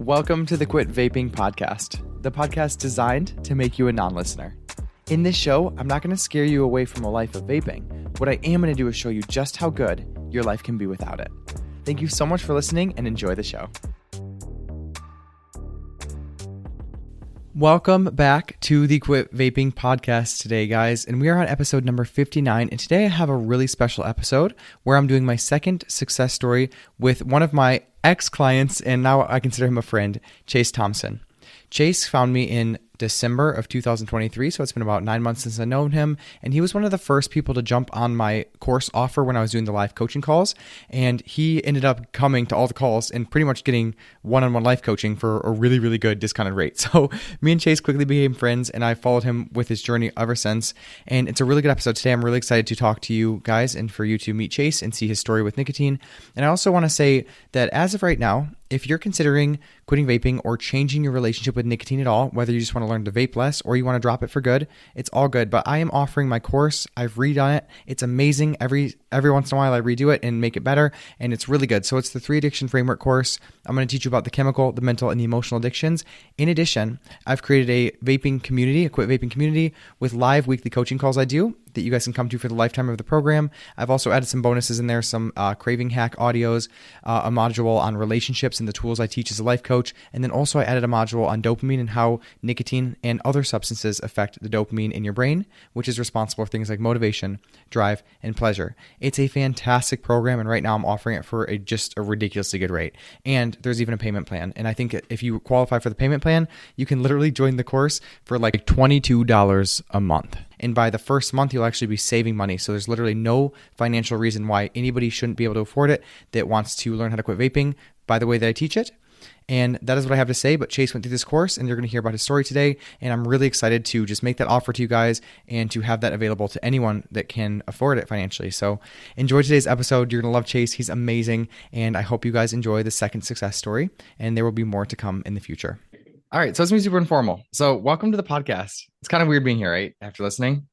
Welcome to the Quit Vaping podcast, the podcast designed to make you a non-listener. In this show, I'm not going to scare you away from a life of vaping. What I am going to do is show you just how good your life can be without it. Thank you so much for listening and enjoy the show. Welcome back to the Quit Vaping podcast today, guys, and we are on episode number 59, and today I have a really special episode where I'm doing my second success story with one of my ex-clients, and now I consider him a friend, Chase Thompson. Chase found me in December of 2023, so it's been about 9 months since I've known him, and he was one of the first people to jump on my course offer when I was doing the live coaching calls, and he ended up coming to all the calls and pretty much getting one-on-one life coaching for a really, really good discounted rate. So me and Chase quickly became friends, and I followed him with his journey ever since, and it's a really good episode today. I'm really excited to talk to you guys and for you to meet Chase and see his story with nicotine. And I also want to say that as of right now, if you're considering quitting vaping or changing your relationship with nicotine at all, whether you just want to learn to vape less or you want to drop it for good, it's all good. But I am offering my course. I've redone it. It's amazing. Every once in a while I redo it and make it better, and it's really good. So it's the 3 Addiction Framework course. I'm going to teach you about the chemical, the mental, and the emotional addictions. In addition, I've created a vaping community, a quit vaping community with live weekly coaching calls I do that you guys can come to for the lifetime of the program. I've also added some bonuses in there, some craving hack audios, a module on relationships and the tools I teach as a life coach. And then also I added a module on dopamine and how nicotine and other substances affect the dopamine in your brain, which is responsible for things like motivation, drive, and pleasure. It's a fantastic program, and right now I'm offering it for just a ridiculously good rate. And there's even a payment plan. And I think if you qualify for the payment plan, you can literally join the course for like $22 a month. And by the first month, you'll actually be saving money. So there's literally no financial reason why anybody shouldn't be able to afford it that wants to learn how to quit vaping by the way that I teach it. And that is what I have to say. But Chase went through this course, and you're going to hear about his story today. And I'm really excited to just make that offer to you guys and to have that available to anyone that can afford it financially. So enjoy today's episode. You're going to love Chase. He's amazing. And I hope you guys enjoy the second success story. And there will be more to come in the future. All right, so it's going to be super informal. So welcome to the podcast. It's kind of weird being here, right? After listening.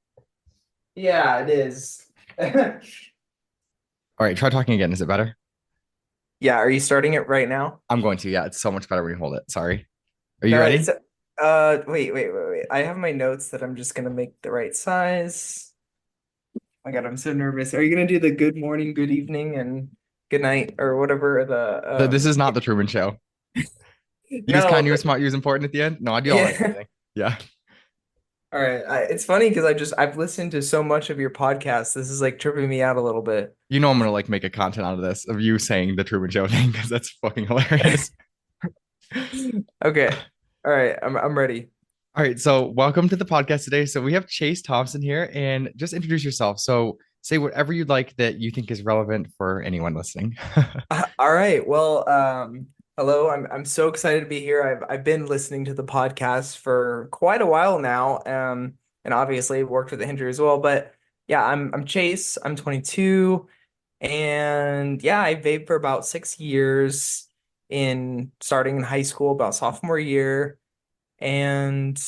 Yeah, it is. All right, try talking again. Is it better? Yeah, are you starting it right now? I'm going to. Yeah, it's so much better when you hold it. Sorry. Are you No, ready? wait. I have my notes that I'm just gonna make the right size. Oh my God, I'm so nervous. Are you gonna do the good morning, good evening, and good night or whatever This is not the Truman Show. You just no, kind of smart, use important at the end. No, I do all that kind of yeah. thing. Yeah. All right. It's funny because I've listened to so much of your podcast. This is like tripping me out a little bit. You know I'm gonna like make a content out of this of you saying the Truman Show thing because that's fucking hilarious. Okay. All right. I'm ready. All right, so welcome to the podcast today. So we have Chase Thompson here, and just introduce yourself. So say whatever you'd like that you think is relevant for anyone listening. All right. Well, hello. I'm so excited to be here. I've been listening to the podcast for quite a while now. And obviously worked with Andrew as well. But yeah, I'm Chase. I'm 22, and yeah, I vaped for about 6 years in starting in high school, about sophomore year. And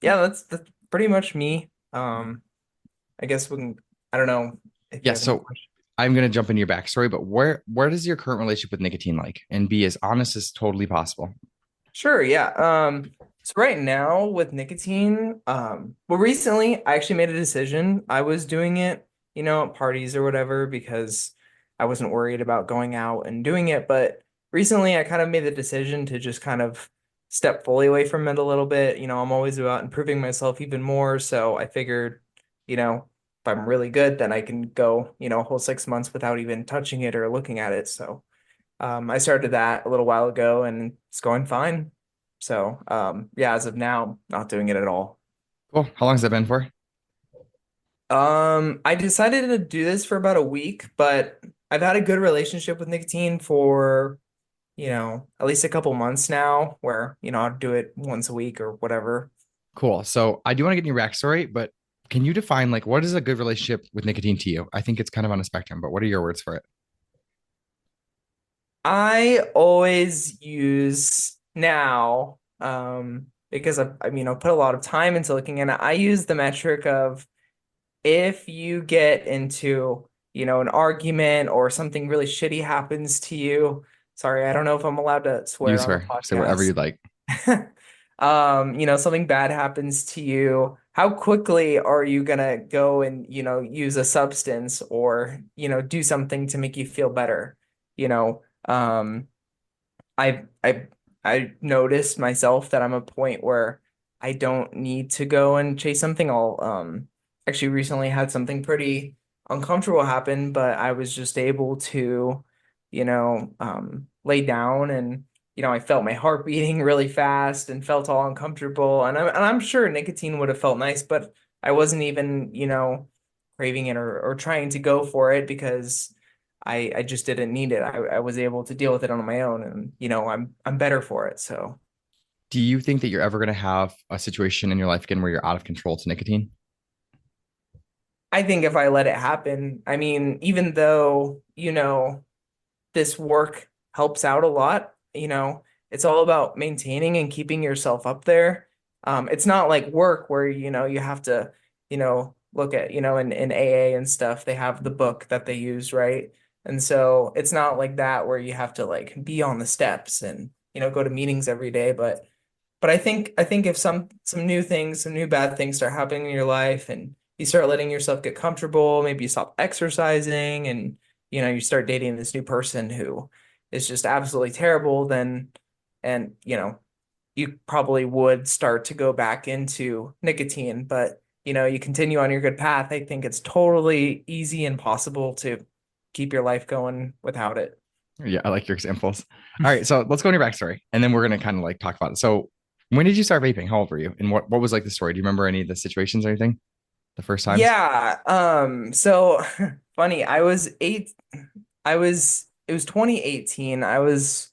yeah, that's pretty much me. I guess we can. I don't know if you Yeah, have any so questions. I'm gonna jump into your backstory, but where does your current relationship with nicotine like? And be as honest as totally possible. Sure, yeah. So right now with nicotine, well, recently I actually made a decision. I was doing it, at parties or whatever because I wasn't worried about going out and doing it. But recently I kind of made the decision to just kind of step fully away from it a little bit. I'm always about improving myself even more. So I figured, if I'm really good, then I can go, a whole 6 months without even touching it or looking at it. So I started that a little while ago and it's going fine. So, yeah, as of now, not doing it at all. Cool. How long has that been for? I decided to do this for about a week, but I've had a good relationship with nicotine for, at least a couple months now, where, I'll do it once a week or whatever. Cool. So I do want to get in your backstory, but can you define like what is a good relationship with nicotine to you? I think it's kind of on a spectrum, but what are your words for it? I always use now, because I've put a lot of time into looking at it. I use the metric of if you get into, an argument or something really shitty happens to you. sorry, I don't know if I'm allowed to You swear on the swear. Say whatever podcast. you'd like. Something bad happens to you, how quickly are you gonna go and, use a substance or, do something to make you feel better? You know, I I I noticed myself that I'm a point where I don't need to go and chase something. I'll actually recently had something pretty uncomfortable happen, but I was just able to, lay down and I felt my heart beating really fast and felt all uncomfortable. And I'm sure nicotine would have felt nice, but I wasn't even, craving it or trying to go for it because I just didn't need it. I was able to deal with it on my own, and I'm better for it. So Do you think that you're ever going to have a situation in your life again where you're out of control to nicotine? I think if I let it happen, I mean, even though, this work helps out a lot, it's all about maintaining and keeping yourself up there. It's not like work where, you have to, look at, in AA and stuff, they have the book that they use, right? And so it's not like that where you have to like be on the steps and, go to meetings every day. But I think if some new things, some new bad things start happening in your life and you start letting yourself get comfortable, maybe you stop exercising and you start dating this new person who is just absolutely terrible, then and you probably would start to go back into nicotine, but you continue on your good path. I think it's totally easy and possible to keep your life going without it. Yeah, I like your examples. All right, so let's go into your backstory, and then we're gonna kind of like talk about it. So, when did you start vaping? How old were you? And what was like the story? Do you remember any of the situations or anything? The first times? Yeah, so funny. It was 2018. I was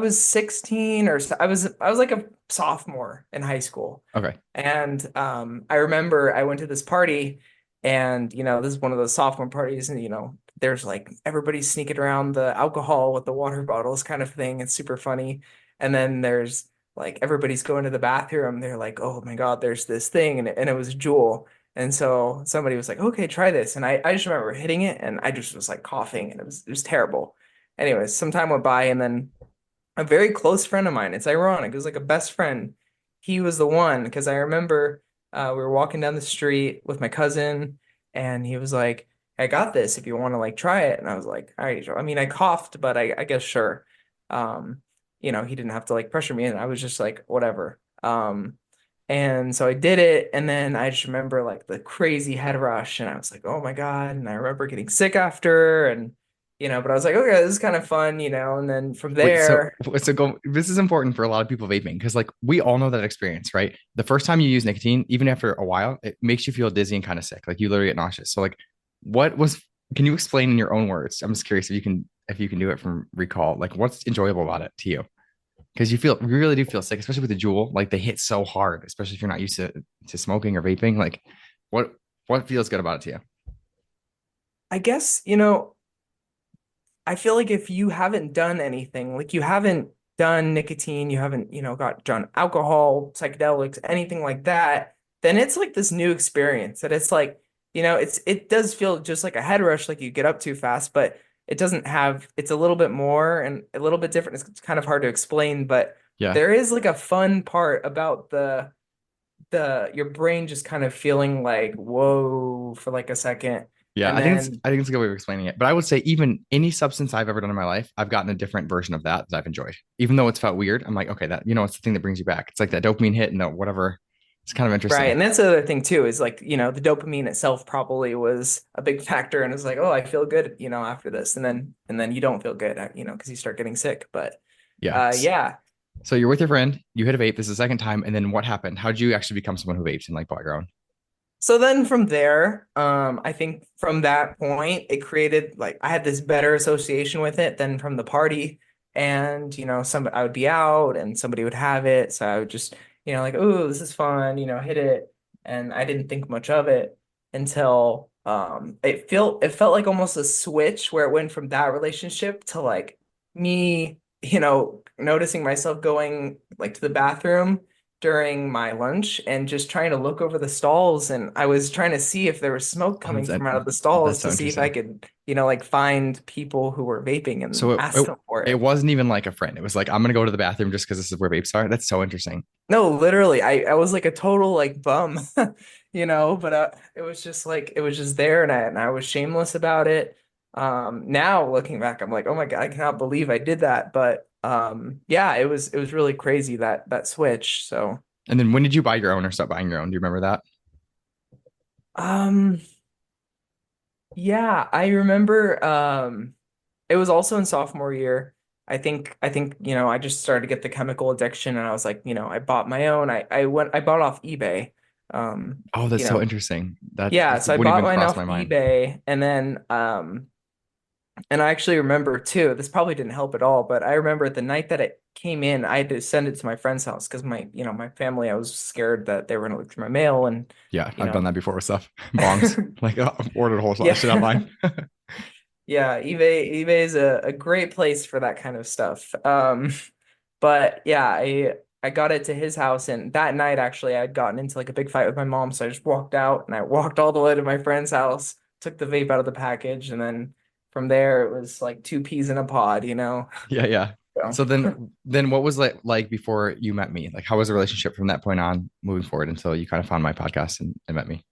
16 or so, I was like a sophomore in high school. Okay. And I remember I went to this party and this is one of those sophomore parties and there's like everybody sneaking around the alcohol with the water bottles kind of thing. It's super funny. And then there's like everybody's going to the bathroom. They're like, "Oh my God, there's this thing." And it was Juul. And so somebody was like, "Okay, try this." And I just remember hitting it and I just was like coughing and it was terrible. Anyways, some time went by and then a very close friend of mine. It's ironic. It was like a best friend. He was the one because I remember we were walking down the street with my cousin, and he was like, "I got this. If you want to like try it." And I was like, "All right." I mean, I coughed, but I guess sure. Um, he didn't have to like pressure me, and I was just like, whatever. And so I did it, and then I just remember like the crazy head rush, and I was like, "Oh my God!" And I remember getting sick after, and but I was like, "Okay, this is kind of fun," and then from Wait, so there. so go. This is important for a lot of people vaping because like we all know that experience, right? The first time you use nicotine, even after a while, it makes you feel dizzy and kind of sick. Like you literally get nauseous. So like, what was? Can you explain in your own words? I'm just curious if you can do it from recall. Like, what's enjoyable about it to you? Because you really do feel sick, especially with the Juul. Like they hit so hard, especially if you're not used to smoking or vaping. Like, what what feels good about it to you? I guess, I feel like if you haven't done anything, like you haven't done nicotine, you haven't, got done alcohol, psychedelics, anything like that, then it's like this new experience that it's like, it does feel just like a head rush, like you get up too fast, but it doesn't have, it's a little bit more and a little bit different. It's kind of hard to explain, but Yeah. there is like a fun part about the your brain just kind of feeling like, whoa, for like a second. Yeah, And then I think it's a good way of explaining it. But I would say even any substance I've ever done in my life, I've gotten a different version of that I've enjoyed. Even though it's felt weird, I'm like, okay, that it's the thing that brings you back. It's like that dopamine hit and the whatever. It's kind of right. interesting. And that's the other thing too, is like, the dopamine itself probably was a big factor and it's like, oh, I feel good, after this. And then you don't feel good, because you start getting sick. But Yeah. yeah. So you're with your friend, you hit a vape. This is the second time, and then what happened? How did you actually become someone who vapes and like bought your own? So then from there, I think from that point, it created like I had this better association with it than from the party. And, I would be out and somebody would have it. So I would just, like, oh, this is fun, hit it. And I didn't think much of it until it felt like almost a switch where it went from that relationship to like me, noticing myself going like to the bathroom, during my lunch and just trying to look over the stalls, and I was trying to see if there was smoke Oh, coming from out of the stalls that's so to see if I interesting. could, like find people who were vaping So and ask them for it it. wasn't even like a friend. It was like, I'm gonna go to the bathroom just because this is where vapes are. That's so interesting. No, literally, I was like a total like bum, but it was just like it was just there, and I was shameless about it. Now looking back, I'm like, oh my God, I cannot believe I did that. But yeah, it was really crazy that switch. So And then when did you buy your own or stop buying your own? Do you remember that? um yeah, I remember it was also in sophomore year. I think, I just started to get the chemical addiction, and I was like, I bought my own. I bought off eBay. Um, Oh, you that's so know, interesting. That Yeah, so I wouldn't bought even mine cross off my mind. eBay, and then and I actually remember too, this probably didn't help at all, but I remember the night that it came in, I had to send it to my friend's house because my family, I was scared that they were gonna look through my mail, and Yeah, you I've done know that before with stuff. Bongs. Like ordered a whole lot of shit yeah. online. Yeah, eBay is a great place for that kind of stuff. But yeah, I got it to his house, and that night actually I'd gotten into like a big fight with my mom, so I just walked out and I walked all the way to my friend's house, took the vape out of the package, and then from there it was like two peas in a pod. Yeah, yeah. So So then what was like before you met me? Like how was the relationship from that point on moving forward until you kind of found my podcast and met me?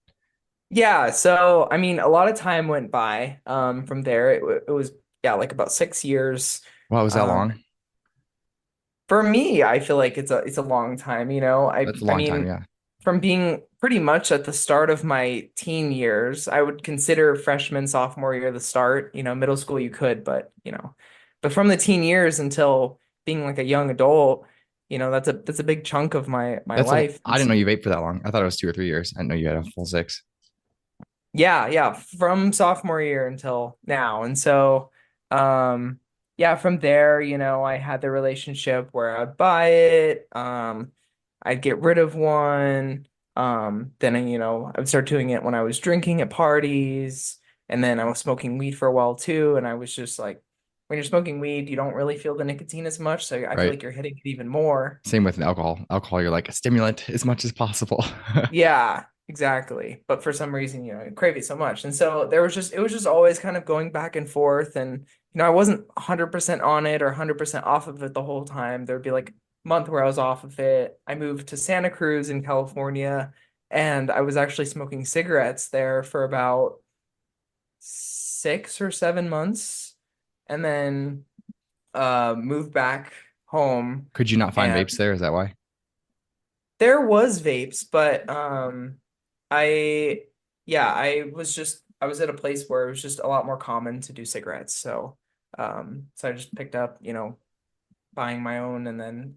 yeah, so I mean a lot of time went by from there. It was yeah, like about 6 years. Wow, was that Um long? For me, I feel like it's a long time. I That's a I long time, mean, yeah. from being pretty much at the start of my teen years, I would consider freshman, sophomore year the start. Middle school you could, but from the teen years until being like a young adult, that's a big chunk of my life. I didn't know you vaped for that long. I thought it was 2 or 3 years. I didn't know you had a full six. Yeah, yeah, from sophomore year until now. And so, um, yeah, from there, I had the relationship where I'd buy it, I'd get rid of one, then, I would start doing it when I was drinking at parties, and then I was smoking weed for a while too, and I was just like, when you're smoking weed, you don't really feel the nicotine as much, so I feel Right. like you're hitting it even more. Same with alcohol. Alcohol, you're like a stimulant as much as possible. Yeah, exactly. But for some reason, I crave it so much. And so it was just always kind of going back and forth. And, I wasn't 100% on it or 100% off of it the whole time. There'd be like a month where I was off of it. I moved to Santa Cruz in California, and I was actually smoking cigarettes there for about 6 or 7 months, and then moved back home. Could you not find And vapes there? Is that why? there was vapes, but I yeah, I was at a place where it was just a lot more common to do cigarettes. So I just picked up, buying my own, and then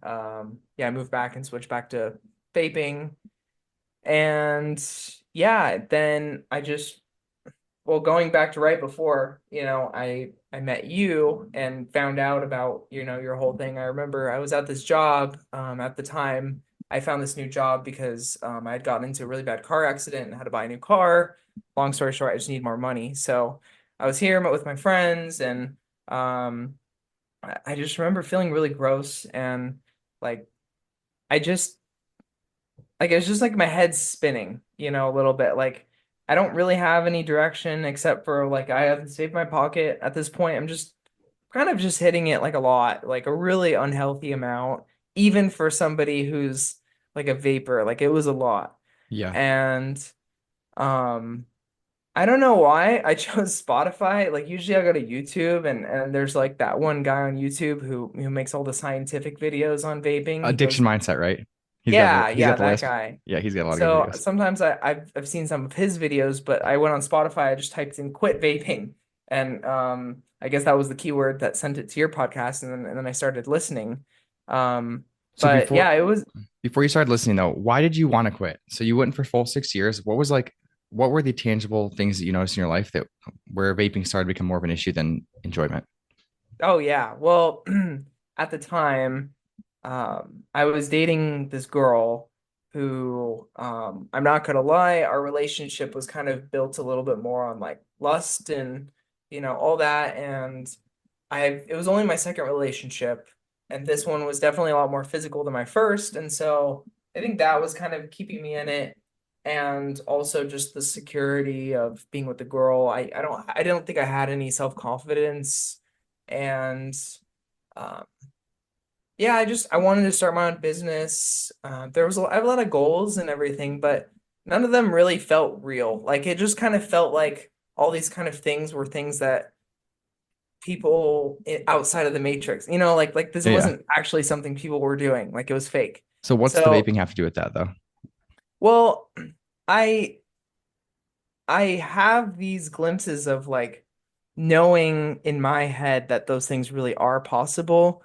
yeah, I moved back and switched back to vaping. And yeah, then going back to right before, I met you and found out about, your whole thing. I remember I was at this job at the time. I found this new job because I had gotten into a really bad car accident and had to buy a new car. Long story short, I just need more money. So I was here, met with my friends, and um, I just remember feeling really gross, and like I just like it's just like my head's spinning, a little bit. Like I don't really have any direction except for like I have to save my pocket. At this point, I'm just kind of just hitting it like a lot, like a really unhealthy amount, even for somebody who's like a vapor. Like it was a lot. Yeah. And um I don't know why I chose Spotify. Like usually I go to YouTube, and there's like that one guy on YouTube who makes all the scientific videos on vaping. He Addiction goes, mindset, right? yeah, He's got yeah, the that list. guy. Yeah, he's got a lot of good So videos. sometimes I've seen some of his videos, but I went on Spotify, I just typed in quit vaping, and I guess that was the keyword that sent it to your podcast, and then I started listening. Um So but yeah, it was before you started listening though, why did you want to quit? So you went for full 6 years. What were the tangible things that you noticed in your life that where vaping started to become more of an issue than enjoyment? oh yeah. Well, at the time, I was dating this girl who, I'm not gonna lie, our relationship was kind of built a little bit more on like lust and all that. And it was only my second relationship, and this one was definitely a lot more physical than my first. And so I think that was kind of keeping me in it. And also just the security of being with the girl. I don't think I had any self-confidence. And um, yeah, I wanted to start my own business. I have a lot of goals and everything, but none of them really felt real. Like it just kind of felt like all these kind of things were things that outside of the matrix, like this Yeah. wasn't actually something people were doing. Like it was fake. So what's the So, vaping have to do with that though? well, I I have these glimpses of like knowing in my head that those things really are possible.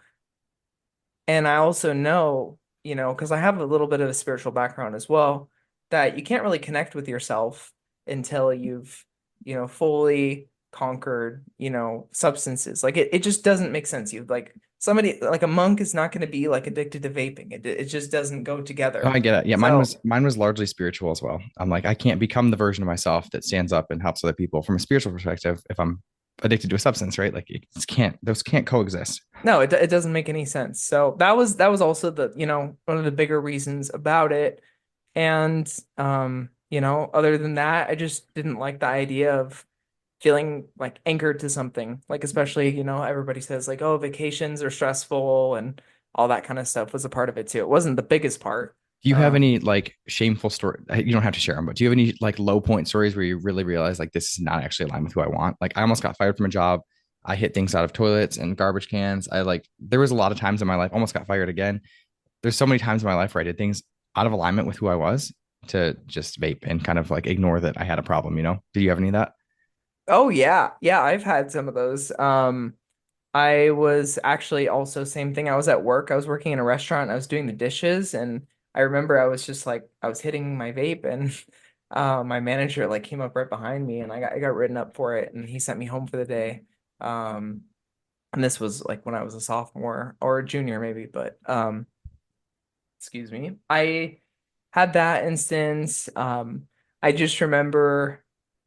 And I also know, because I have a little bit of a spiritual background as well, that you can't really connect with yourself until you've, fully conquered, substances. Like it just doesn't make sense. You like somebody like a monk is not going to be like addicted to vaping. It just doesn't go Oh, together. I get it. Yeah, So, mine was largely spiritual as well. I'm like, I can't become the version of myself that stands up and helps other people from a spiritual perspective if I'm addicted to a substance, right? Like it can't those can't coexist. no, it doesn't make any sense. So that was also one of the bigger reasons about it. And other than that, I just didn't like the idea of feeling like anchored to something. Like especially, everybody says like, oh, vacations are stressful and all that kind of stuff was a part of it too. It wasn't the biggest part. Do you have Um, any like shameful story? You don't have to share them, but do you have any like low point stories where you really realize like this is not actually aligned with who I want? Like I almost got fired from a job. I hit things out of toilets and garbage cans. I like there was a lot of times in my life almost got fired again. There's so many times in my life where I did things out of alignment with who I was to just vape and kind of like ignore that I had a problem, you know? Do you have any of that? oh yeah. Yeah, I've had some of those. I was actually also same thing. I was at work. I was working in a restaurant. I was doing the dishes, and I remember I was just like I was hitting my vape, and my manager like came up right behind me, and I got written up for it, and he sent me home for the day. Um, and this was like when I was a sophomore or a junior maybe, but excuse me. I had that instance. I just remember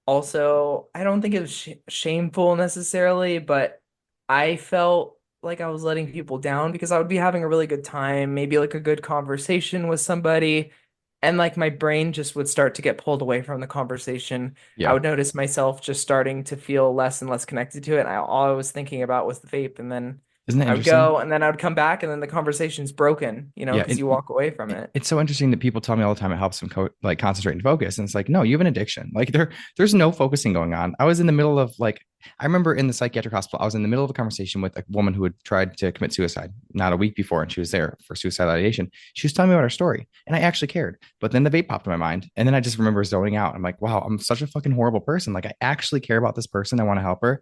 also, I don't think it was shameful necessarily, but I felt like I was letting people down because I would be having a really good time, maybe like a good conversation with somebody, and like my brain just would start to get pulled away from the conversation. I Yeah. would notice myself just starting to feel less and less connected to it. And all I was thinking about was the vape, and then Isn't that I would interesting? go, and then I would come back, and then the conversation's broken, Yeah. because you walk away from it. It's so interesting that people tell me all the time it helps them like concentrate and focus. And it's like, no, you have an addiction. Like there's no focusing going on. I was in the middle of like, I remember in the psychiatric hospital, I was in the middle of a conversation with a woman who had tried to commit suicide not a week before, and she was there for suicide ideation. She was telling me about her story, and I actually cared. But then the vape popped in my mind, and then I just remember zoning out. I'm like, wow, I'm such a fucking horrible person. Like I actually care about this person. I want to help her,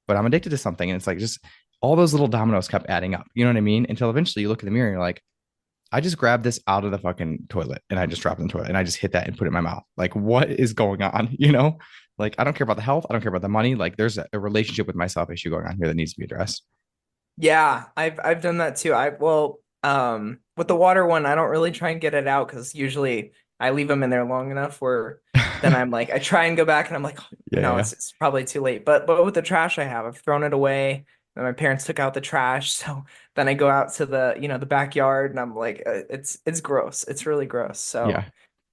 but I'm addicted to something. And it's like just all those little dominoes kept adding up. You know what I mean? Until eventually you look in the mirror and you're like, I just grabbed this out of the fucking toilet and I just dropped it in the toilet and I just hit that and put it in my mouth. Like, what is going on? You know, like I don't care about the health. I don't care about the money. Like, there's a relationship with myself issue going on here that needs to be addressed. Yeah, I've done that too. With the water one, I don't really try and get it out because usually I leave them in there long enough where then I'm like I try and go back and I'm like, "Oh, Yeah, no, yeah, it's probably too late." But with the trash I've thrown it away. And my parents took out the trash, so then I go out to the backyard and I'm like, it's gross. It's really gross. So, yeah.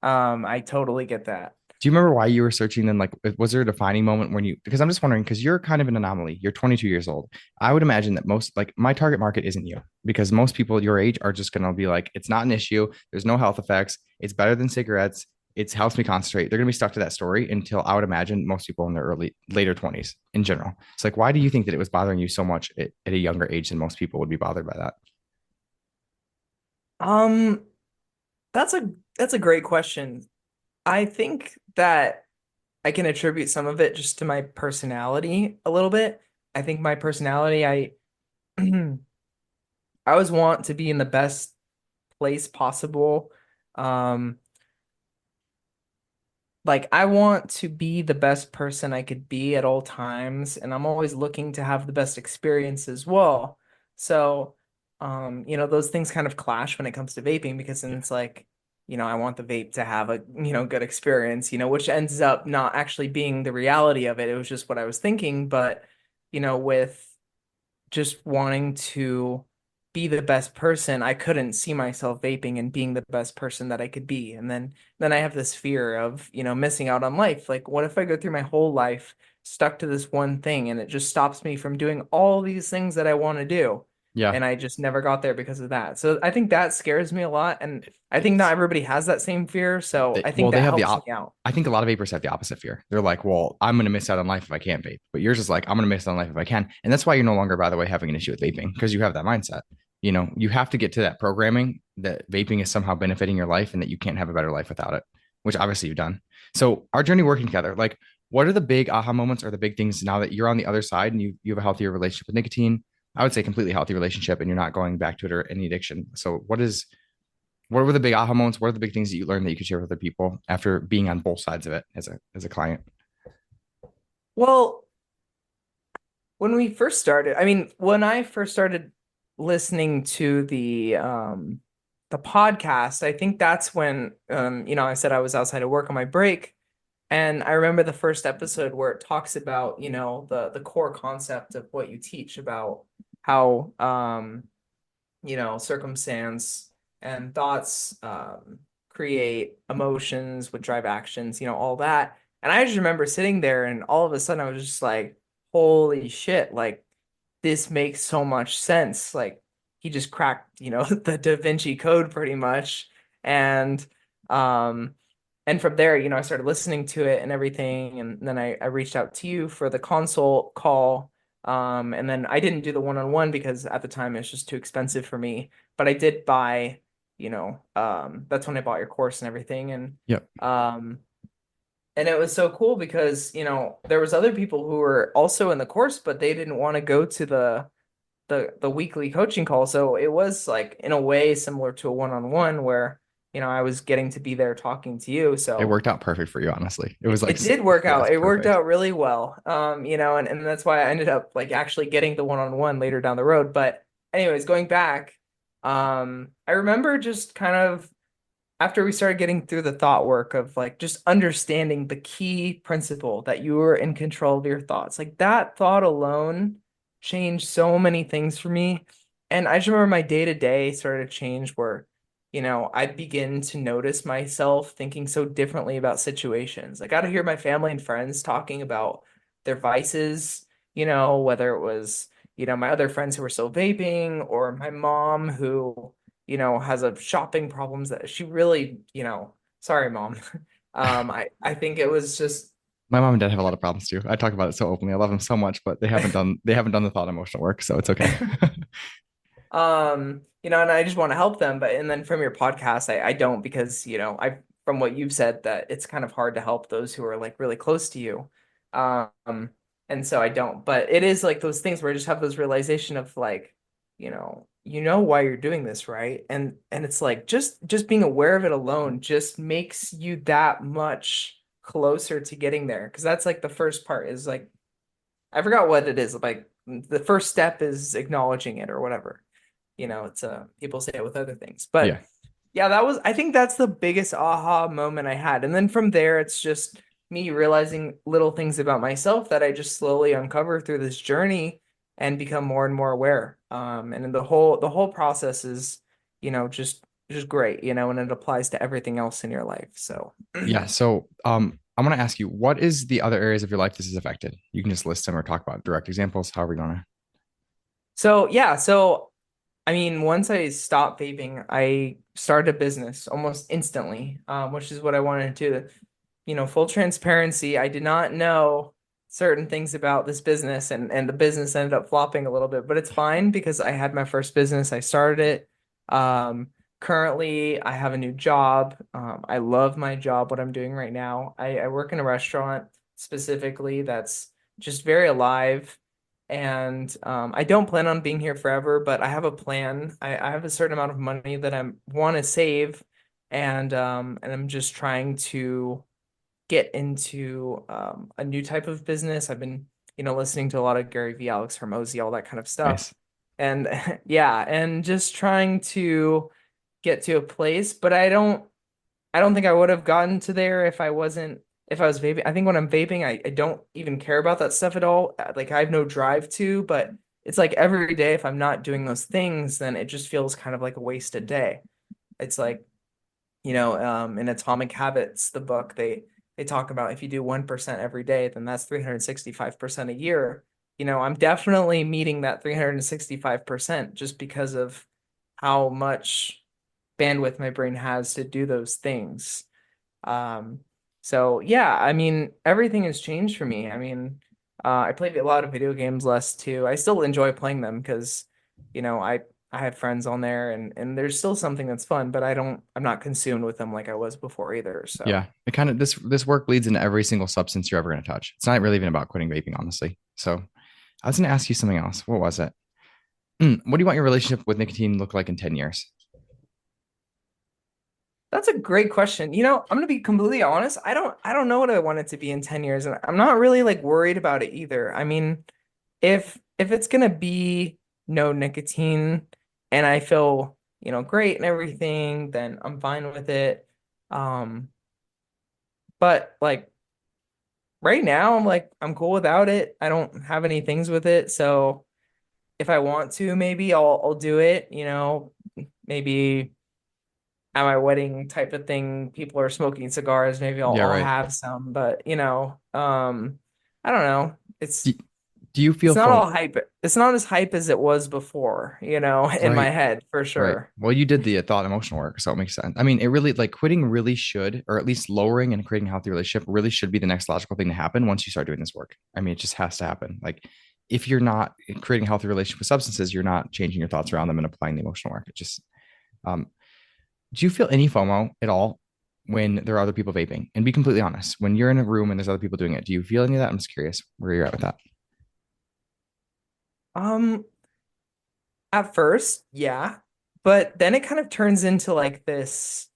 I totally get that. Do you remember why you were searching then? Like, was there a defining moment when you, because I'm just wondering, because you're kind of an anomaly. You're 22 years old. I would imagine that most, like, my target market isn't you because most people your age are just going to be like, it's not an issue. There's no health effects. It's better than cigarettes. It helps me concentrate. They're going to be stuck to that story until I would imagine most people in their later 20s in general. It's like, why do you think that it was bothering you so much at a younger age than most people would be bothered by that? Um, that's a great question. I think that I can attribute some of it just to my personality a little bit. I think my personality, I always want to be in the best place possible. Um, like I want to be the best person I could be at all times, and I'm always looking to have the best experience as well. So, those things kind of clash when it comes to vaping because then Yeah. it's like, I want the vape to have a, good experience, which ends up not actually being the reality of it. It was just what I was thinking, but with just wanting to be the best person, I couldn't see myself vaping and being the best person that I could be. And then I have this fear of, missing out on life. Like, what if I go through my whole life stuck to this one thing and it just stops me from doing all these things that I want to do? Yeah. And I just never got there because of that. So I think that scares me a lot. And I think not It's everybody has that same fear. So I think they that have helps me out. I think a lot of vapors have the opposite fear. They're like, well, I'm going to miss out on life if I can't vape. But yours is like, I'm going to miss out on life if I can. And that's why you're no longer, by the way, having an issue with vaping because you have that mindset. You have to get to that programming that vaping is somehow benefiting your life and that you can't have a better life without it, which obviously you've done. So our journey working together, like, what are the big aha moments or the big things now that you're on the other side and you have a healthier relationship with nicotine? I would say completely healthy relationship and you're not going back to it or any addiction. So what were the big aha moments? What are the big things that you learned that you could share with other people after being on both sides of it as a client? Well, when we first started, I mean, when I first started listening to the podcast, I think that's when I said I was outside of work on my break. And I remember the first episode where it talks about, the core concept of what you teach about how circumstance and thoughts create emotions, would drive actions, all that. And I just remember sitting there and all of a sudden I was just like, holy shit, like this makes so much sense. Like he just cracked, the Da Vinci Code pretty much. And um and from there, I started listening to it and everything. And then I reached out to you for the consult call. And then I didn't do the one-on-one because at the time it's just too expensive for me. But I did buy, that's when I bought your course and everything. Yep. And it was so cool because, there was other people who were also in the course, but they didn't want to go to the weekly coaching call. So it was like in a way similar to a one-on-one where, I was getting to be there talking to you. It So worked out perfect for you, honestly. It was like, it did work yeah, out. it's It worked perfect. out really well. And that's why I ended up like actually getting the one-on-one later down the road. But anyways, going back, I remember just kind of after we started getting through the thought work of like just understanding the key principle that you were in control of your thoughts, like that thought alone changed so many things for me. And I just remember my day to day started to change where, I'd begin to notice myself thinking so differently about situations. I got to hear my family and friends talking about their vices, whether it was, my other friends who were still vaping or my mom who has a shopping problems that she really, sorry, mom. I think it was just, My mom and dad have a lot of problems too. I talk about it so openly. I love them so much, but they haven't done the thought emotional work, so it's okay. and I just want to help them. But and then from your podcast, I don't because, from what you've said that it's kind of hard to help those who are like really close to you. Um, and so I don't. But it is like those things where I just have those realization of like, you know why you're doing this, right? And it's like just being aware of it alone just makes you that much closer to getting there. Because that's like the first part is like I forgot what it is. Like the first step is acknowledging it or whatever. It's people say it with other things. Yeah. But yeah, I think that's the biggest aha moment I had. And then from there it's just me realizing little things about myself that I just slowly uncover through this journey and become more and more aware. And then the whole process is, just great, and it applies to everything else in your life. So Yeah. So I want to ask you, what is the other areas of your life this has affected? You can just list them or talk about direct examples, however you want to. so yeah, so I mean, once I stopped vaping, I started a business almost instantly, which is what I wanted to. Full transparency, I did not know certain things about this business, and the business ended up flopping a little bit, but it's fine because I had my first business. I started it. Currently, I have a new job. I love my job, what I'm doing right now. I work in a restaurant specifically that's just very alive. And I don't plan on being here forever, but I have a plan. I have a certain amount of money that I want to save, and I'm just trying to get into a new type of business. I've been, listening to a lot of Gary Vee, Alex Hormozy, all that kind of Nice. stuff. And yeah, and just trying to get to a place, but I don't think I would have gotten to there if I was vaping. I think when I'm vaping, I don't even care about that stuff at all. Like I have no drive to, but it's like every day if I'm not doing those things, then it just feels kind of like a wasted day. It's like, in Atomic Habits, the book, they talk about if you do 1% every day, then that's 365% a year. I'm definitely meeting that 365% just because of how much bandwidth my brain has to do those things. Um, so yeah, I mean, everything has changed for me. I mean, I played a lot of video games less too. I still enjoy playing them because, I have friends on there and there's still something that's fun, but I'm not consumed with them like I was before either. So Yeah, it kind of this work bleeds into every single substance you're ever going to touch. It's not really even about quitting vaping, honestly. So I was going to ask you something else. What was it? What do you want your relationship with nicotine look like in 10 years? that's a great question. I'm gonna be completely honest. I don't know what I want it to be in 10 years, and I'm not really like worried about it either. I mean, if it's gonna be no nicotine and I feel, great and everything, then I'm fine with it. Um, but like right now, I'm cool without it. I don't have any things with it, so if I want to, maybe I'll do it, maybe at my wedding type of thing, people are smoking cigars, maybe I'll Yeah, I'll right. have some, but I don't know. Do, do you feel It's not FOMO? all hype. It's not as hype as it was before, in my Right. head for Right. sure. Well, you did the thought and emotional work, so it makes sense. I mean, it really like quitting really should, or at least lowering and creating a healthy relationship really should be the next logical thing to happen once you start doing this work. I mean, it just has to happen. Like, if you're not creating a healthy relationship with substances, you're not changing your thoughts around them and applying the emotional work. It just, um, do you feel any FOMO at all when there are other people vaping? And be completely honest, when you're in a room and there's other people doing it, do you feel any of that? I'm just curious where you're at with that. Um, at first, yeah, but then it kind of turns into like this,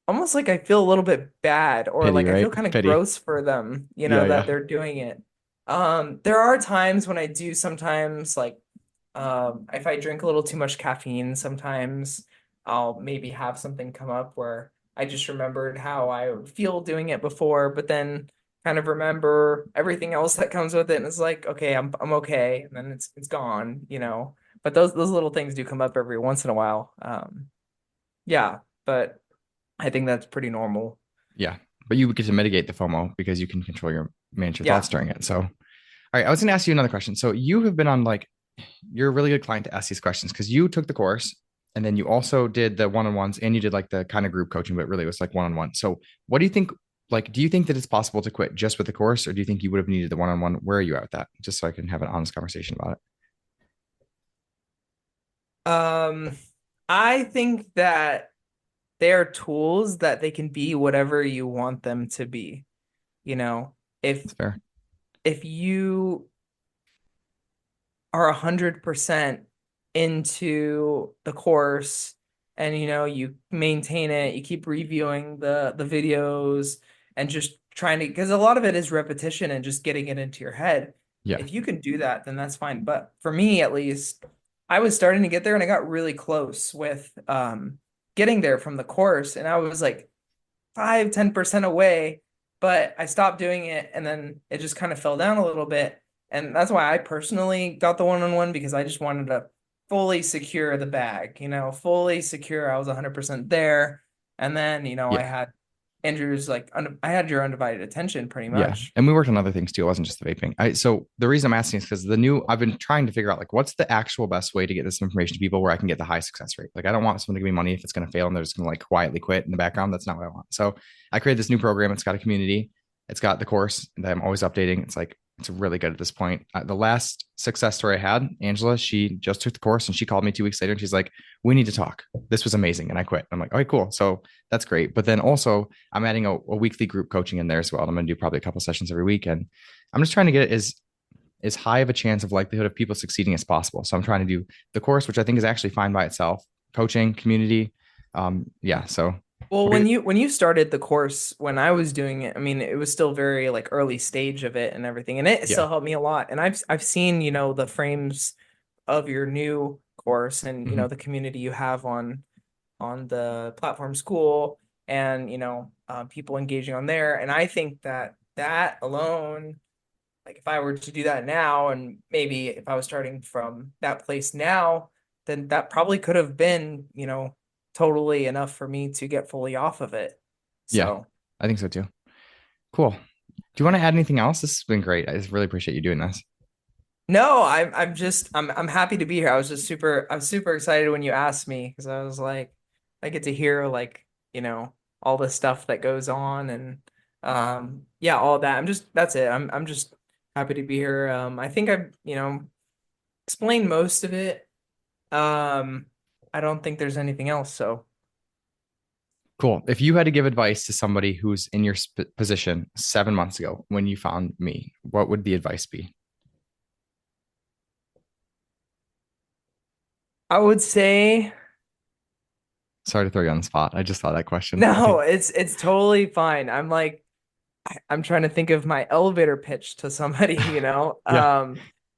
almost like I feel a little bit bad or Pity, like I right? feel kind of Pity. gross for them, Yeah, that yeah, they're doing it. There are times when I do sometimes like if I drink a little too much caffeine, sometimes I'll maybe have something come up where I just remembered how I would feel doing it before, but then kind of remember everything else that comes with it, and it's like, okay, I'm okay, and then it's gone. But those little things do come up every once in a while. Yeah, but I think that's pretty normal. yeah. But you get to mitigate the FOMO because you can control manage your thoughts Yeah. during it. So, all right, I was going to ask you another question. So, you have been on like, you're a really good client to ask these questions because you took the course and then you also did the one-on-ones and you did like the kind of group coaching, but really it was like one-on-one. So, what do you think? Like, do you think that it's possible to quit just with the course, or do you think you would have needed the one-on-one? Where are you at with that? Just so I can have an honest conversation about it. Um, I think that they are tools that they can be whatever you want them to be. You know, if That's fair. if you are 100% into the course and you maintain it, you keep reviewing the videos and just trying to, because a lot of it is repetition and just getting it into your head. Yeah. If you can do that, then that's fine. But for me at least, I was starting to get there and I got really close with getting there from the course, and I was like 5-10% away, but I stopped doing it and then it just kind of fell down a little bit. And that's why I personally got the one-on-one, because I just wanted to fully secure the bag, fully secure. I was 100% there. And then, I Yeah. had Andrew's like, I had your undivided attention pretty Yeah. much. And we worked on other things too. It wasn't just the vaping. So the reason I'm asking is because I've been trying to figure out like what's the actual best way to get this information to people where I can get the high success rate. Like I don't want someone to give me money if it's going to fail and they're just going to like quietly quit in the background. That's not what I want. So I created this new program. It's got a community. It's got the course that I'm always updating. It's really good at this point. The last success story I had, Angela, she just took the course and she called me 2 weeks later and she's like, we need to talk. This was amazing. And I quit. I'm like, okay, cool. So that's great. But then also I'm adding a weekly group coaching in there as well. I'm going to do probably a couple sessions every week. And I'm just trying to get it as high of a chance of likelihood of people succeeding as possible. So I'm trying to do the course, which I think is actually fine by itself, coaching, community. Yeah. So Well, we're, when you started the course, when I was doing it, I mean, it was still very like early stage of it and everything, and it yeah. still helped me a lot. And I've seen, the frames of your new course and Mhm. the community you have on the platform school, and people engaging on there, and I think that that alone like if I were to do that now, and maybe if I was starting from that place now, then that probably could have been, totally enough for me to get fully off of it. Yeah, So I think so too. Cool. Do you want to add anything else? This has been great. I just really appreciate you doing this. no, I'm happy to be here. I was super excited when you asked me because I was like, I get to hear like, all the stuff that goes on and yeah, all that. That's it. I'm just happy to be here. I think I've, explained most of it. Um, I don't think there's anything else, so Cool. If you had to give advice to somebody who's in your position 7 months ago when you found me, what would the advice be? I would say Sorry to throw you on the spot. I just thought that question. I no, think, it's totally fine. I'm trying to think of my elevator pitch to somebody, yeah,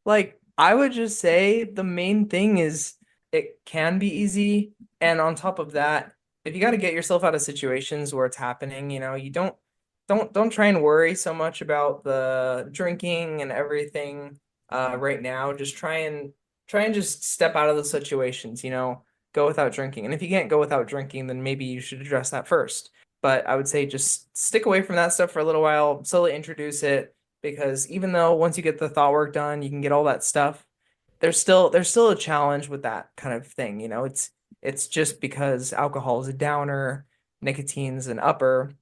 Like I would just say the main thing is it can be easy. And on top of that, if you got to get yourself out of situations where it's happening, you don't try and worry so much about the drinking and everything right now. Just try and just step out of the situations, go without drinking. And if you can't go without drinking, then maybe you should address that first. But I would say just stick away from that stuff for a little while, slowly introduce it, because even though once you get the thought work done, you can get all that stuff, there's still a challenge with that kind of thing. It's just because alcohol is a downer, nicotine's an upper,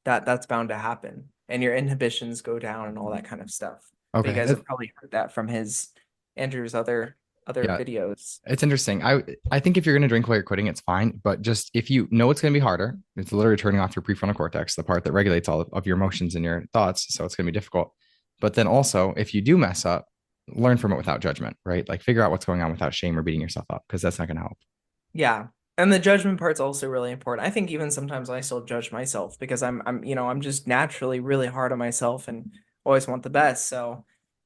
that's bound to happen. And your inhibitions go down and all that kind of stuff. But you okay. guys have probably heard that from his Andrew's other Yeah, videos. it's interesting. I think if you're gonna drink while you're quitting, it's fine. But just if you know it's gonna be harder, it's literally turning off your prefrontal cortex, the part that regulates all of your emotions and your thoughts. So it's gonna be difficult. But then also, if you do mess up, learn from it without judgment, right? Like figure out what's going on without shame or beating yourself up, because that's not gonna help. Yeah. And the judgment part's also really important. I think even sometimes I still judge myself because I'm just naturally really hard on myself and always want the best. So,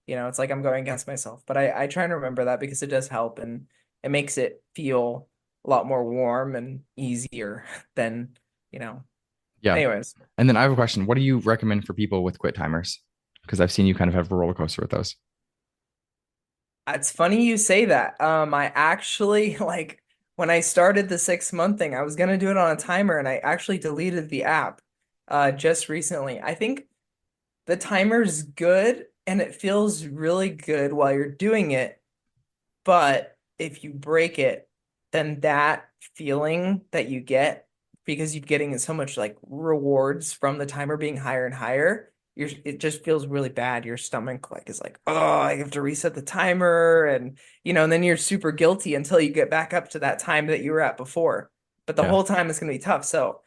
it's like I'm going against myself. But I try and remember that because it does help and it makes it feel a lot more warm and easier than, you know. Yeah. Anyways, And then I have a question. What do you recommend for people with quit timers? Because I've seen you kind of have a roller coaster with those. it's funny you say that. I actually like when I started the 6 month thing, I was gonna do it on a timer and I actually deleted the app just recently. I think the timer's good and it feels really good while you're doing it, but if you break it, then that feeling that you get because you're getting so much like rewards from the timer being higher and higher, it just feels really bad. Your stomach like is like, oh, I have to reset the timer and then you're super guilty until you get back up to that time that you were at before. But the Yeah, whole time it's gonna be tough. So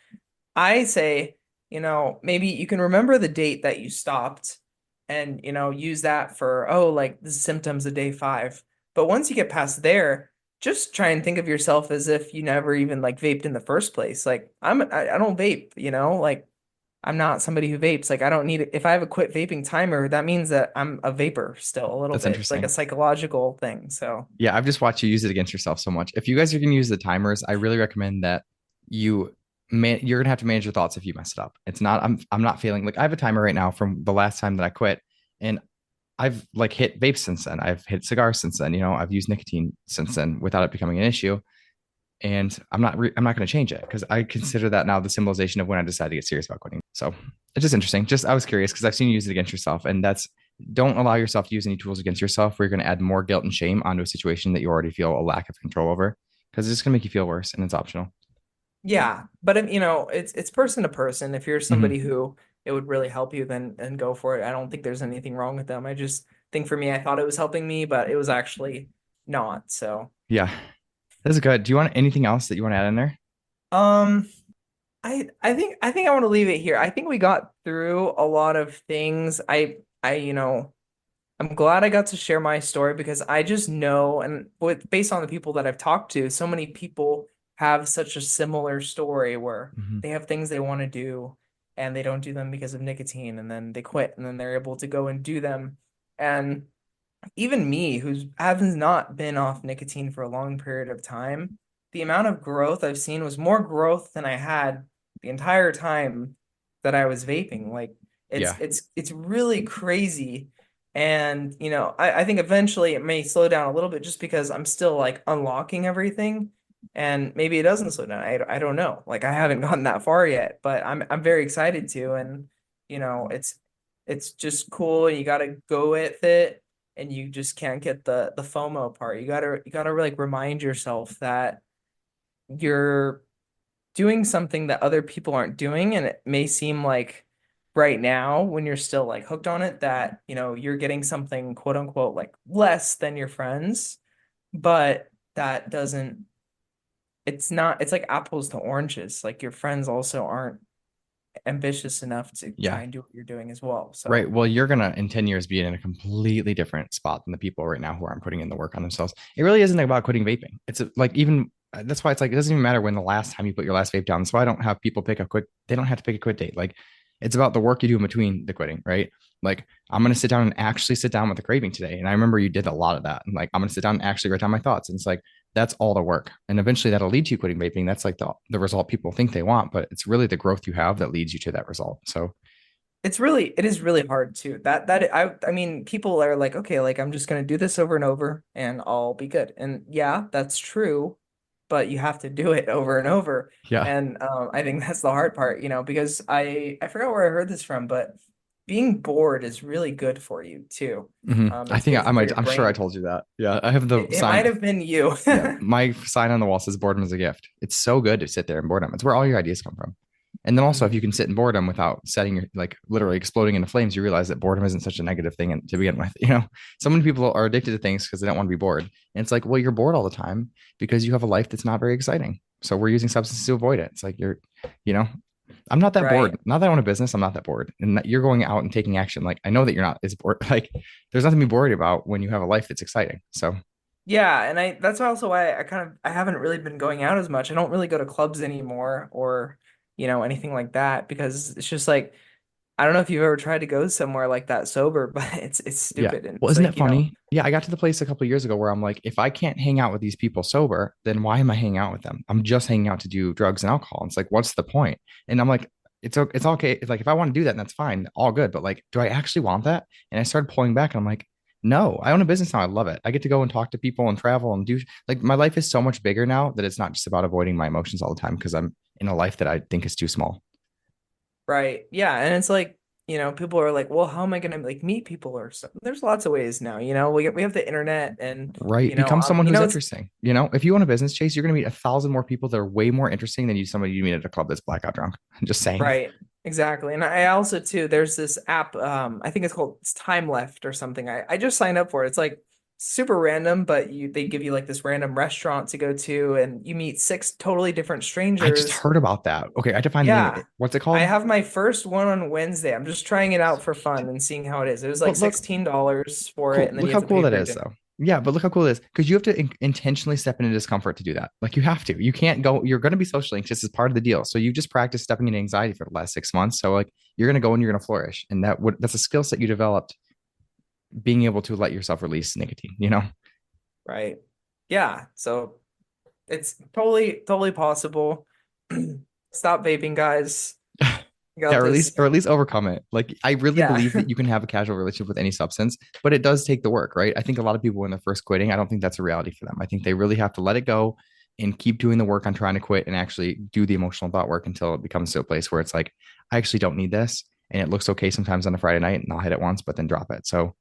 I say, maybe you can remember the date that you stopped and, use that for, oh, like the symptoms of day 5. But once you get past there, just try and think of yourself as if you never even like vaped in the first place. Like I don't vape, like I'm not somebody who vapes. Like I don't need it. If I have a quit vaping timer, that means that I'm a vapor still a little that's bit. It's like a interesting. psychological thing. So Yeah, I've just watched you use it against yourself so much. If you guys are going to use the timers, I really recommend that you you're going to have to manage your thoughts if you mess it up. It's not I'm not feeling like I have a timer right now from the last time that I quit and I've like hit vapes since then. I've hit cigars since then. I've used nicotine since then without it becoming an issue. And I'm not going to change it because I consider that now the symbolization of when I decided to get serious about quitting. So it's just interesting. Just I was curious because I've seen you use it against yourself, and that's don't allow yourself to use any tools against yourself where you're going to add more guilt and shame onto a situation that you already feel a lack of control over because it's just going to make you feel worse and it's optional. yeah, but if, it's person to person. If you're Hmm. somebody who it would really help you, then go for it. I don't think there's anything wrong with them. I just think for me, I thought it was helping me, but it was actually not. So, Yeah, that's good. Do you want anything else that you want to add in there? um, I think I want to leave it here. I think we got through a lot of things. I'm glad I got to share my story because I just know, and based on the people that I've talked to, so many people have such a similar story where Hmm. they have things they want to do and they don't do them because of nicotine, and then they quit, and then they're able to go and do them. And even me, who's has not been off nicotine for a long period of time, the amount of growth I've seen was more growth than I had the entire time that I was vaping. Like it's Yeah, it's it's really crazy And, I think eventually it may slow down a little bit just because I'm still like unlocking everything. And maybe it doesn't slow down. I don't know. Like I haven't gotten that far yet, but I'm very excited to. And, it's just cool and you gotta go with it and you just can't get the FOMO part. You gotta like remind yourself that you're doing something that other people aren't doing, and it may seem like right now when you're still like hooked on it that you're getting something quote unquote like less than your friends, but that doesn't it's not it's like apples to oranges. Like your friends also aren't ambitious enough to try Yeah. and do what you're doing as well, Right. so Well, you're gonna in 10 years be in a completely different spot than the people right now who aren't putting in the work on themselves. It really isn't about quitting vaping. It's like even that's why it's like it doesn't even matter when the last time you put your last vape down. That's why I don't have people pick a quit. They don't have to pick a quit date. Like it's about the work you do in between the quitting, right? Like I'm gonna sit down and actually sit down with the craving today. And I remember you did a lot of that. And like I'm gonna sit down and actually write down my thoughts. And it's like that's all the work. And eventually that'll lead to you quitting vaping. That's like the result people think they want, but it's really the growth you have that leads you to that result. So it is really hard too. I mean, people are like, okay, like I'm just gonna do this over and over and I'll be good. And yeah, that's true, but you have to do it over and over. yeah. And I think that's the hard part, because I forgot where I heard this from, but being bored is really good for you too. I It's think good I for might. your I'm sure I brain. told you that. Yeah, I have the It might sign. have been you. Yeah, my sign on the wall says boredom is a gift. It's so good to sit there in boredom. It's where all your ideas come from. And then also, if you Mhm. can sit in boredom without setting your like literally exploding into flames, you realize that boredom isn't such a negative thing to begin with. So many people are addicted to things because they don't want to be bored. And it's like, well, you're bored all the time because you have a life that's not very exciting. So we're using substances to avoid it. It's like you know, I'm not that bored. Right. Not that I own a business. I'm not that bored. And that you're going out and taking action. Like I know that you're not as bored. Like there's nothing to be worried about when you have a life that's exciting. So Yeah, and that's also why I haven't really been going out as much. I don't really go to clubs anymore or, anything like that because it's just like I don't know if you've ever tried to go somewhere like that sober, but it's yeah. stupid and Well, it's isn't it like, funny? Yeah, I got to the place a couple of years ago where I'm like, if I can't hang out with these people sober, then why am I hanging out with them? I'm just hanging out to do drugs and alcohol. And it's like, what's the point? And I'm like, it's okay. It's like if I want to do that, then that's fine, all good. But like, do I actually want that? And I started pulling back, and I'm like, no, I own a business now. I love it. I get to go and talk to people and travel and do like my life is so much bigger now that it's not just about avoiding my emotions all the time because I'm in a life that I think is too small. right. Yeah, and it's like, people are like, well, how am I gonna like meet people or something? There's lots of ways now, we have the internet and Right. Become someone who's it's interesting. If you own a business, Chase, you're going to meet 1,000 more people that are way more interesting than somebody you meet at a club that's blackout drunk. I'm just saying. right. Exactly. And I also too, there's this app, I think it's Time Left or something. I just signed up for it. It's like super random, but they give you like this random restaurant to go to and you meet six totally different I just strangers. heard about that. Okay. I have to find the name of Yeah. it. What's it I called? have my first one on Wednesday. I'm just trying it out for Sweet. fun and seeing how it is. It was like But look, $16 for it, cool. and then Look you have how to cool pay that for your is, dinner. though. Yeah. But look how cool it is because you have to intentionally step into discomfort to do that. Like you have to. You can't go, you're going to be socially anxious as part of the deal. So you just practice stepping into anxiety for the last 6 months. So like you're going to go and you're going to flourish. And that's a skill set you developed being able to let yourself release nicotine. Right. Yeah. So it's totally possible. Stop vaping, guys. You Yeah, got this. or at least overcome it. Like I really Yeah. believe that you can have a casual relationship with any substance, but it does take the work, right? I think a lot of people when they're first quitting, I don't think that's a reality for them. I think they really have to let it go and keep doing the work on trying to quit and actually do the emotional thought work until it becomes to a place where it's like, I actually don't need this. And it looks okay sometimes on a Friday night and I'll hit it once, but then drop it. So,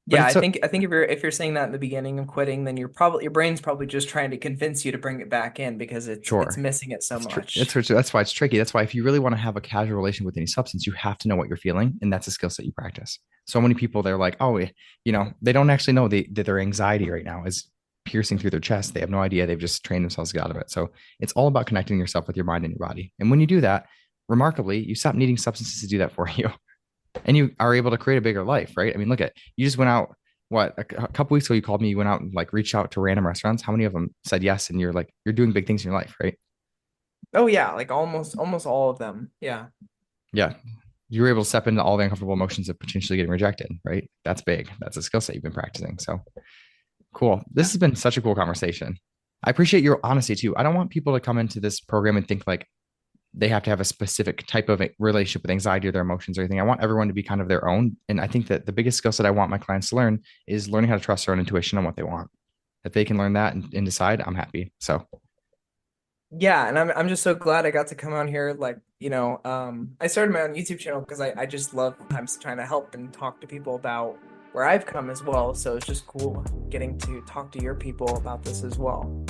but Yeah, it's I so think I think if you're saying that in the beginning of quitting, then your brain's probably just trying to convince you to bring it back in because it's sure. missing it so much. That's why it's tricky. That's why if you really want to have a casual relation with any substance, you have to know what you're feeling, and that's a skill set you practice. So many people they're like, oh, they don't actually know that their anxiety right now is piercing through their chest. They have no idea. They've just trained themselves to get out of it. So it's all about connecting yourself with your mind and your body. And when you do that, remarkably, you stop needing substances to do that for you, and you are able to create a bigger life. Right? I mean, look at you just went out. What a couple weeks ago you called me. You went out and like reached out to random restaurants. How many of them said yes? And you're doing big things in your life, right? Oh yeah, like almost all of them. Yeah. Yeah, you were able to step into all the uncomfortable emotions of potentially getting rejected, right? That's big. That's a skill set you've been practicing. So cool. This Yeah. has been such a cool conversation. I appreciate your honesty too. I don't want people to come into this program and think like they have to have a specific type of relationship with anxiety or their emotions or anything. I want everyone to be kind of their own. And I think that the biggest skill set I want my clients to learn is learning how to trust their own intuition on what they want. If they can learn that and decide, I'm happy. So Yeah, and I'm just so glad I got to come on here. Like, I started my own YouTube channel because I just love sometimes trying to help and talk to people about where I've come as well. So it's just cool getting to talk to your people about this as well.